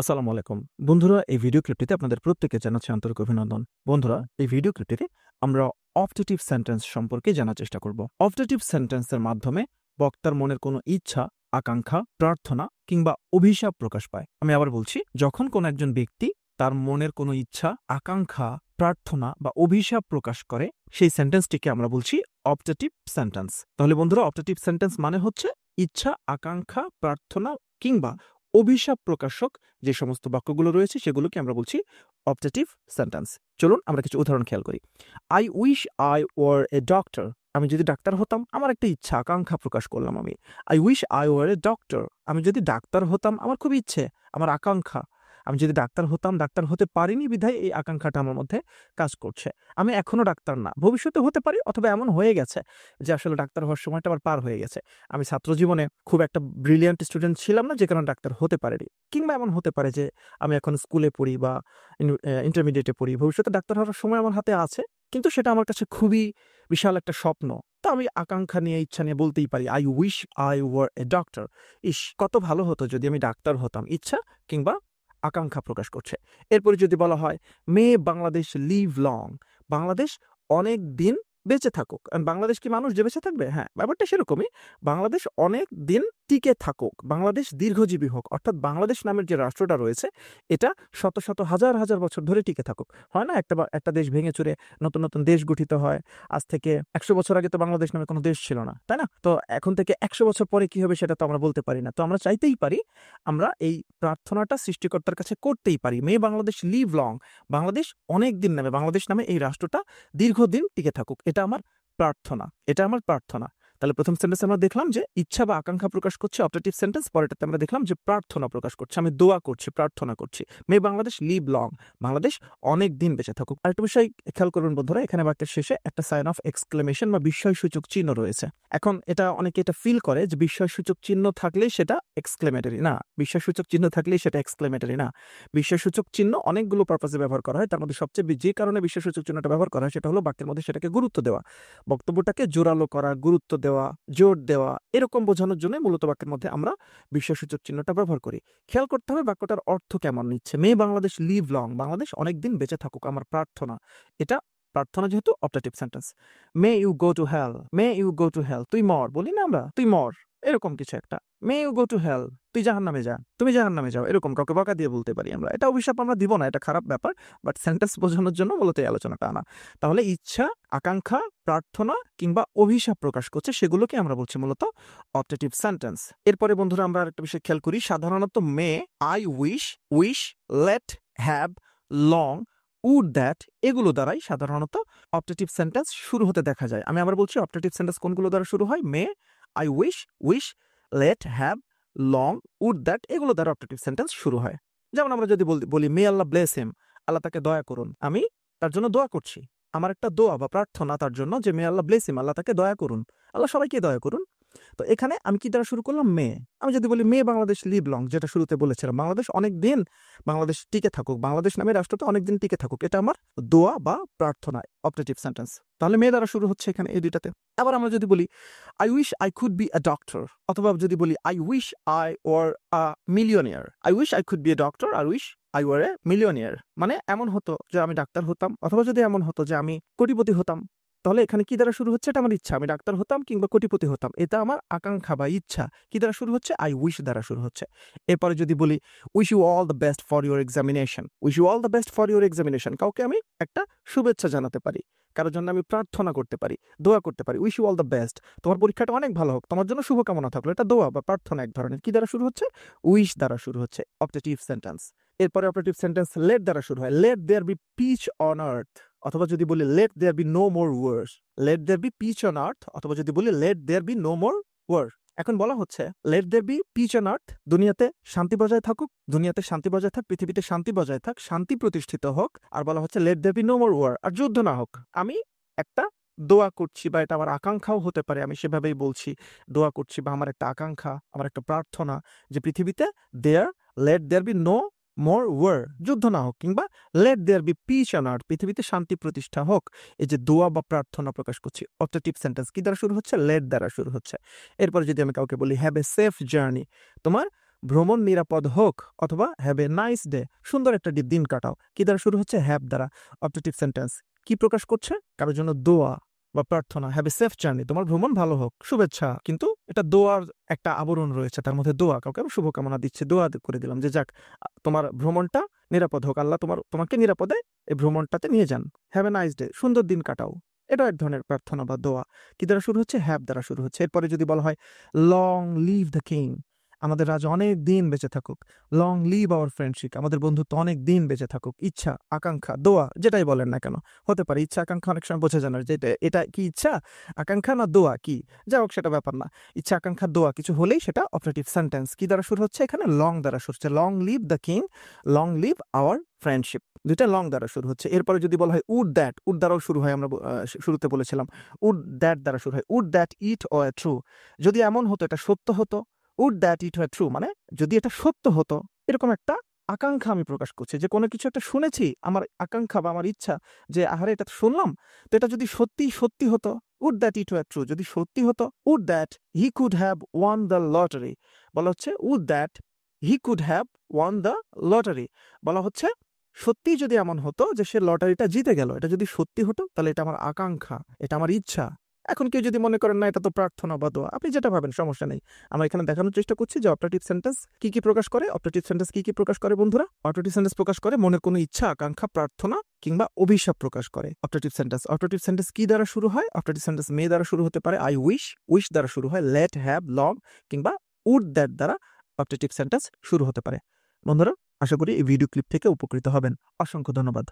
আসসালামু আলাইকুম। বন্ধুরা, এই ভিডিও ক্লিপটিতে আপনাদের প্রত্যেককে জানাচ্ছি আন্তরিক অভিনন্দন। বন্ধুরা, এই ভিডিও ক্লিপটিতে আমরা অপটেটিভ সেন্টেন্স সম্পর্কে জানার চেষ্টা করব। অপটেটিভ সেন্টেন্সের মাধ্যমে বক্তার মনের কোনো ইচ্ছা, আকাঙ্ক্ষা, প্রার্থনা কিংবা অভিশাপ প্রকাশ পায়। আমি আবার বলছি, যখন কোনো একজন ব্যক্তি তার মনের কোনো ইচ্ছা, আকাঙ্ক্ষা, প্রার্থনা বা অভিশাপ প্রকাশ করে, সেই সেন্টেন্সটিকে আমরা বলছি অপটেটিভ সেন্টেন্স। তাহলে বন্ধুরা, অপটেটিভ সেন্টেন্স মানে হচ্ছে ইচ্ছা, আকাঙ্ক্ষা, প্রার্থনা কিংবা অভিশাপ প্রকাশক যে সমস্ত বাক্যগুলো রয়েছে সেগুলোকে আমরা বলছি অপটেটিভ সেন্টেন্স। চলুন আমরা কিছু উদাহরণ খেয়াল করি। I wish I were a doctor. আমি যদি ডাক্তার হতাম, আমার একটা ইচ্ছা, আকাঙ্ক্ষা প্রকাশ করলাম আমি। I wish I were a doctor. আমি যদি ডাক্তার হতাম, আমার খুব ইচ্ছে, আমার আকাঙ্ক্ষা। আমি যদি ডাক্তার হতাম, ডাক্তার হতে পারিনি বিধায় এই আকাঙ্ক্ষাটা আমার মধ্যে কাজ করছে। আমি এখনো ডাক্তার না, ভবিষ্যতে হতে পারি, অথবা এমন হয়ে গেছে যে আসলে ডাক্তার হওয়ার সময়টা আমার পার হয়ে গেছে। আমি ছাত্র জীবনে খুব একটা ব্রিলিয়ান্ট স্টুডেন্ট ছিলাম না, যে কারণে ডাক্তার হতে পারিনি। কিংবা এমন হতে পারে যে আমি এখন স্কুলে পড়ি বা ইন্টারমিডিয়েটে পড়ি, ভবিষ্যতে ডাক্তার হওয়ার সময় আমার হাতে আছে, কিন্তু সেটা আমার কাছে খুবই বিশাল একটা স্বপ্ন। তো আমি আকাঙ্ক্ষা নিয়ে, ইচ্ছা নিয়ে বলতেই পারি, I wish I were a doctor. ইস, কত ভালো হতো যদি আমি ডাক্তার হতাম। ইচ্ছা কিংবা আকাঙ্ক্ষা প্রকাশ করছে। এরপরে যদি বলা হয় মে বাংলাদেশ লিভ লং, বাংলাদেশ অনেক দিন বেঁচে থাকুক। বাংলাদেশ কি মানুষ যে বেঁচে থাকবে? হ্যাঁ, ব্যাপারটা সেরকমই। বাংলাদেশ অনেক দিন টিকে থাকুক, বাংলাদেশ দীর্ঘজীবী হোক। অর্থাৎ বাংলাদেশ নামের যে রাষ্ট্রটা রয়েছে, এটা শত শত হাজার হাজার বছর ধরে টিকে থাকুক। হয় না, একটা দেশ ভেঙে চুরে নতুন নতুন দেশ গঠিত হয়। আজ থেকে 100 বছর আগে তো বাংলাদেশ নামে কোনো দেশ ছিল না, তাই না? তো এখন থেকে 100 বছর পরে কি হবে সেটা তো আমরা বলতে পারি না। তো আমরা চাইতেই পারি, আমরা এই প্রার্থনাটা সৃষ্টিকর্তার কাছে করতেই পারি, মে বাংলাদেশ লিভ লং, বাংলাদেশ অনেক দিন নামে, বাংলাদেশ নামে এই রাষ্ট্রটা দীর্ঘদিন টিকে থাকুক। এটা আমার প্রার্থনা, এটা আমার প্রার্থনা। তাহলে প্রথম সেন্টেন্সে আমরা দেখলাম যে ইচ্ছা বা আকাঙ্ক্ষা প্রকাশ করছে অপটেটিভ সেন্টেন্স, পরেরটাতে আমরা দেখলাম যে প্রার্থনা প্রকাশ করছে, আমি দোয়া করছি, প্রার্থনা করছি। মে বাংলাদেশ লিভ লং, বাংলাদেশ অনেক দিন বেঁচে থাকুক। আরেকটা বিষয় খেয়াল করুন বন্ধুরা, এখানে বাক্যের শেষে একটা সাইন অফ এক্সক্লেমেশন বা বিস্ময়সূচক চিহ্ন রয়েছে। এখন এটা অনেকে এটা ফিল করে যে বিস্ময়সূচক চিহ্ন থাকলেই সেটা এক্সক্লেমেটরি না, বিস্ময়সূচক চিহ্ন থাকলেই সেটা এক্সক্লেমেটরি না। বিস্ময়সূচক চিহ্ন অনেকগুলো পারপাসে ব্যবহার করা হয়, তার মধ্যে সবচেয়ে যে কারণে বিস্ময়সূচক চিহ্নটা ব্যবহার করা হয় সেটা হলো বাক্যের মধ্যে সেটাকে গুরুত্ব দেওয়া, বক্তব্যটাকে জোরালো করা, গুরুত্ব দেওয়া, জোর দেওয়া, এরকম বোঝানোর জন্য মূলত বাক্যের মধ্যে আমরা বিস্ময়সূচক চিহ্নটা ব্যবহার করি। খেয়াল করতে হবে বাক্যটার অর্থ কেমন নিচ্ছে। May Bangladesh live long, Bangladesh অনেকদিন বেঁচে থাকুক, আমার প্রার্থনা। এটা প্রার্থনা যেহেতু optative sentence. May you go to hell, may you go to hell, তুই মর, বলি না আমরা, তুই মর, এরকম কিছু একটা। মে ইউ গো টু হেল, তুই জাহান্নামে যা, তুমি জাহান্নামে যাও, এরকম কাউকে বকা দিয়ে বলতে পারি আমরা। এটা অভিশাপ আমরা দিব না, এটা খারাপ ব্যাপার, বাট সেন্টেন্স বোঝানোর জন্য মূলত এই আলোচনাটা আনা। তাহলে ইচ্ছা, আকাঙ্ক্ষা, প্রার্থনা কিংবা অভিশাপ প্রকাশ করছে, সেগুলোকে আমরা বলছি মূলত অপটেটিভ সেন্টেন্স। এরপরে বন্ধুরা আমরা আরেকটা বিষয় খেয়াল করি। সাধারণত may, I wish, wish, let, have, long, would, that, এগুলো দ্বারাই সাধারণত অপটেটিভ সেন্টেন্স শুরু হতে দেখা যায়। আমি আবার বলছি, অপটেটিভ সেন্টেন্স কোনগুলো দ্বারা শুরু হয়? May, I wish, wish, let, have, long, would, that, এগুলো দ্বারা অপটেটিভ সেন্টেন্স শুরু হয়। যেমন আমরা যদি বলি মে আল্লাহ ব্লেস হিম, আল্লাহ তাকে দয়া করুন, আমি তার জন্য দোয়া করছি। আমার একটা দোয়া বা প্রার্থনা তার জন্য যে মে আল্লাহ ব্লেস হিম, আল্লাহ তাকে দয়া করুন, আল্লাহ সবাইকে দয়া করুন। তো এখানে আমি কি দ্বারা শুরু করলাম? মে। আমি যদি বলি মে বাংলাদেশ লিভ লং, যেটা শুরুতে বলেছিলাম, বাংলাদেশ অনেক দিন, বাংলাদেশ টিকে থাকুক, বাংলাদেশ নামের রাষ্ট্রটা অনেক দিন টিকে থাকুক, এটা আমার দোয়া বা প্রার্থনা, অপটেটিভ সেন্টেন্স। তাহলে মে দ্বারা শুরু হচ্ছে এখানে এই দুইটাতে। আবার আমরা যদি বলি I wish I could be a doctor, অথবা যদি বলি I wish I were a millionaire, I wish I could be a doctor, I wish I were A millionaire, মানে এমন হতো যে আমি ডাক্তার হতাম, অথবা যদি এমন হতো যে আমি কোটিপতি হতাম। তাহলে এখানে কি দ্বারা শুরু হচ্ছে? এটা আমার ইচ্ছা, আমি ডাক্তার হতাম কিংবা কোটিপতি হতাম, এটা আমার আকাঙ্ক্ষা বা ইচ্ছা। কি দ্বারা শুরু হচ্ছে? আই উইশ দ্বারা শুরু হচ্ছে। এরপরে যদি বলি wish you all the best for your examination, wish you all the best for your examination, কাউকে আমি একটা শুভেচ্ছা জানাতে পারি, কারোর জন্য আমি প্রার্থনা করতে পারি, দোয়া করতে পারি। Wish you all the best, তোমার পরীক্ষাটা অনেক ভালো হোক, তোমার জন্য শুভকামনা থাকলো, এটা দোয়া বা প্রার্থনা এক ধরনের। কি দ্বারা শুরু হচ্ছে? উইশ দ্বারা শুরু হচ্ছে, অপটেটিভ সেন্টেন্স। এরপরে অপটেটিভ সেন্টেন্স লেট দ্বারা শুরু হয়। Let there be peace on earth, অথবা যদি বলি let there be no more wars, let there be peace on earth, অথবা যদি বলি let there be no more war. এখন বলা হচ্ছে let there be peace on earth, দুনিয়াতে শান্তি বজায় থাকুক, দুনিয়াতে শান্তি বজায় থাক, পৃথিবীতে শান্তি বজায় থাক, শান্তি প্রতিষ্ঠিত হোক। আর বলা হচ্ছে let there be no more war, আর যুদ্ধ না হোক। আমি একটা দোয়া করছি, বা এটা আমার আকাঙ্ক্ষাও হতে পারে, আমি সেভাবেই বলছি, দোয়া করছি বা আমার একটা আকাঙ্ক্ষা, আমার একটা প্রার্থনা যে পৃথিবীতে let there be no more war, যুদ্ধ না হোক, কিংবা let there be peace on earth, পৃথিবীতে শান্তি প্রতিষ্ঠা হোক। এই যে দোয়া বা প্রার্থনা প্রকাশ করছি, অপটেটিভ সেন্টেন্স কি দ্বারা শুরু হচ্ছে? লেট দ্বারা শুরু হচ্ছে। এরপরে যদি আমি কাউকে বলি হ্যাভ এ সেফ জার্নি, তোমার ভ্রমণ নিরাপদ হোক অথবা হ্যাভ এ নাইস ডে, সুন্দর একটা দিন কাটাও। কি দ্বারা শুরু হচ্ছে? হ্যাভ দ্বারা। অবজেক্টিভ সেন্টেন্স কি প্রকাশ করছে? কারোর জন্য দোয়া বা প্রার্থনা। হ্যাভ এ সেফ জার্নি, তোমার ভ্রমণ ভালো হোক, শুভেচ্ছা। কিন্তু এটা দোয়ার একটা আবরণ রয়েছে, তার মধ্যে দোয়া, কাউকে আমি শুভকামনা দিচ্ছি, দোয়া করে দিলাম যে যাক তোমার ভ্রমণটা নিরাপদ হোক, আল্লাহ তোমাকে নিরাপদে এই ভ্রমণটাতে নিয়ে যান। হ্যাভ এ নাইস ডে, সুন্দর দিন কাটাও। এটা এক ধরনের প্রার্থনা বা দোয়া। কি দ্বারা শুরু হচ্ছে? হ্যাভ দ্বারা শুরু হচ্ছে। এরপরে যদি বলা হয় লং লিভ দ্য কিং, আমাদের রাজা অনেক দিন বেঁচে থাকুক। লং লিভ আওয়ার ফ্রেন্ডশিপ, আমাদের বন্ধুত্ব অনেক দিন বেঁচে থাকুক। ইচ্ছা, আকাঙ্ক্ষা, দোয়া, যেটাই বলেন না কেন হতে পারে। ইচ্ছা আকাঙ্ক্ষা অনেক সময় বোঝা যায় না যে এটা কি ইচ্ছা আকাঙ্ক্ষা না দোয়া কি, যাই হোক সেটা ব্যাপার না। ইচ্ছা আকাঙ্ক্ষা দোয়া কিছু হলেই সেটা অপারেটিভ সেন্টেন্স। কি দ্বারা শুরু হচ্ছে? এখানে লং দ্বারা শুরু হচ্ছে। Long live the king, long live our friendship, দুইটা লং দ্বারা শুরু হচ্ছে। এরপরে যদি বলা হয় উড দ্যাট, উড দ্বারাও শুরু হয়, আমরা শুরুতে বলেছিলাম উড দ্যাট দ্বারা শুরু হয়। Would that it were true, যদি এমন হতো, এটা সত্য হতো। Would that it were true মানে যদি এটা সত্য হতো, এরকম একটা আকাঙ্ক্ষা আমি প্রকাশ করছি যে কোনো কিছু একটা শুনেছি, আমার আকাঙ্ক্ষা বা আমার ইচ্ছা যে আহারে এটা তো শুনলাম, তো এটা যদি সত্যি সত্যি হতো। Would that it were true, যদি সত্যি হতো। Would that he could have won the lottery, বলা হচ্ছে would that he could have won the lottery, বলা হচ্ছে সত্যি যদি এমন হতো যে সে লটারিটা জিতে গেল, এটা যদি সত্যি হতো তাহলে এটা আমার আকাঙ্ক্ষা, এটা আমার ইচ্ছা। এখন কেউ যদি মনে করেন না এটা তো প্রার্থনা বা দোয়া, আপনি যেটা ভাবেন সমস্যা নেই। আমরা এখানে দেখানোর চেষ্টা করছি যে অপারেটিভ সেন্টেন্স কি প্রকাশ করে। অপারেটিভ সেন্টেন্স কি প্রকাশ করে বন্ধুরা? অপারেটিভ সেন্টেন্স প্রকাশ করে মনের কোনো ইচ্ছা আকাঙ্ক্ষা প্রার্থনা কিংবা অভিশাপ প্রকাশ করে। অপারেটিভ সেন্টেন্স, অপারেটিভ সেন্টেন্স কি দ্বারা শুরু হয়? অপারেটিভ সেন্টেন্স মে দ্বারা শুরু হতে পারে, আই উইশ, উইশ দ্বারা শুরু হয়, লেট, হ্যাভ, লং কিংবা উড দ্যাট দ্বারা অপারেটিভ সেন্টেন্স শুরু হতে পারে। বন্ধুরা, আশা করি এই ভিডিও ক্লিপ থেকে উপকৃত হবেন। অসংখ্য ধন্যবাদ।